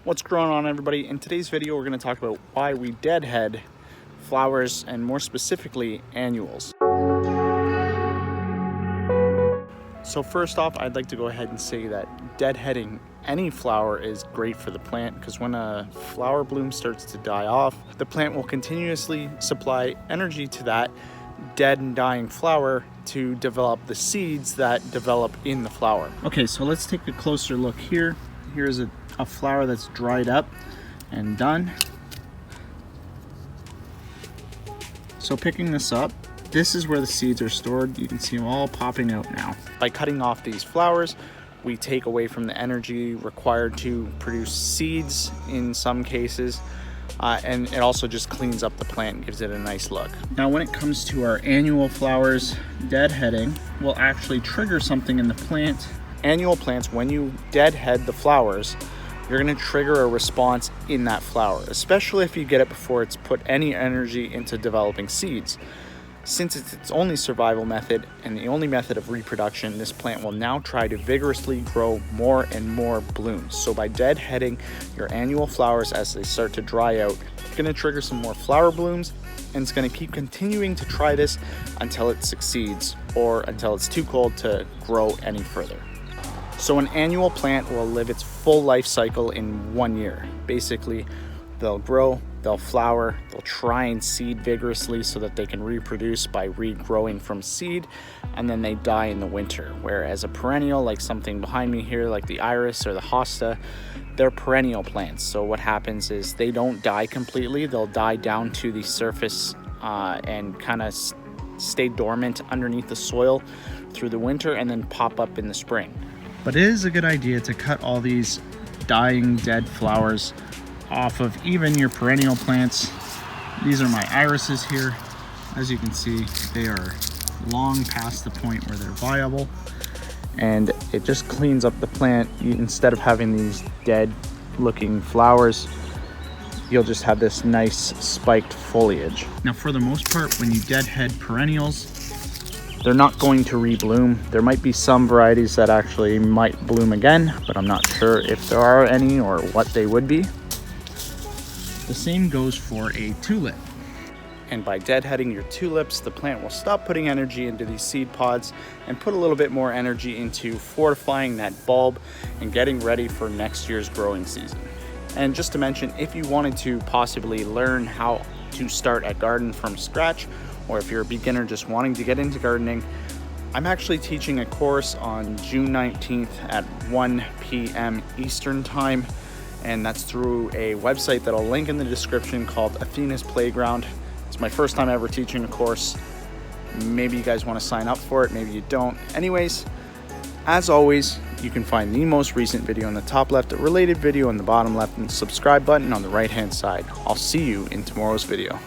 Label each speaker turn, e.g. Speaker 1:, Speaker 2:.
Speaker 1: What's going on, everybody? In today's video we're going to talk about why we deadhead flowers, and more specifically annuals. So first off, I'd like to go ahead and say that deadheading any flower is great for the plant, because when a flower bloom starts to die off, the plant will continuously supply energy to that dead and dying flower to develop the seeds that develop in the flower. Okay, so let's take a closer look here. Here's a flower that's dried up and done. So picking this up, this is where the seeds are stored. You can see them all popping out now. By cutting off these flowers, we take away from the energy required to produce seeds in some cases, and it also just cleans up the plant and gives it a nice look. Now when it comes to our annual flowers, deadheading will actually trigger something in the plant. Annual plants, when you deadhead the flowers, you're going to trigger a response in that flower, especially if you get it before it's put any energy into developing seeds. Since it's its only survival method and the only method of reproduction, this plant will now try to vigorously grow more and more blooms. So by deadheading your annual flowers as they start to dry out, it's going to trigger some more flower blooms, and it's going to keep continuing to try this until it succeeds or until it's too cold to grow any further. So an annual plant will live its full life cycle in 1 year. Basically, they'll grow, they'll flower, they'll try and seed vigorously so that they can reproduce by regrowing from seed, and then they die in the winter. Whereas a perennial, like something behind me here, like the iris or the hosta, they're perennial plants. So what happens is they don't die completely. They'll die down to the surface and kind of stay dormant underneath the soil through the winter and then pop up in the spring. But it is a good idea to cut all these dying dead flowers off of even your perennial plants. These are my irises here. As you can see, they are long past the point where they're viable, and it just cleans up the plant. Instead of having these dead looking flowers, you'll just have this nice spiked foliage. Now for the most part, when you deadhead perennials, they're not going to rebloom. There might be some varieties that actually might bloom again, but I'm not sure if there are any or what they would be. The same goes for a tulip. And by deadheading your tulips, the plant will stop putting energy into these seed pods and put a little bit more energy into fortifying that bulb and getting ready for next year's growing season. And just to mention, if you wanted to possibly learn how to start a garden from scratch, or if you're a beginner just wanting to get into gardening, I'm actually teaching a course on June 19th at 1 p.m. Eastern time, and that's through a website that I'll link in the description called Athena's Playground. It's my first time ever teaching a course. Maybe you guys want to sign up for it, maybe you don't. Anyways, as always, you can find the most recent video in the top left, a related video in the bottom left, and the subscribe button on the right hand side. I'll see you in tomorrow's video.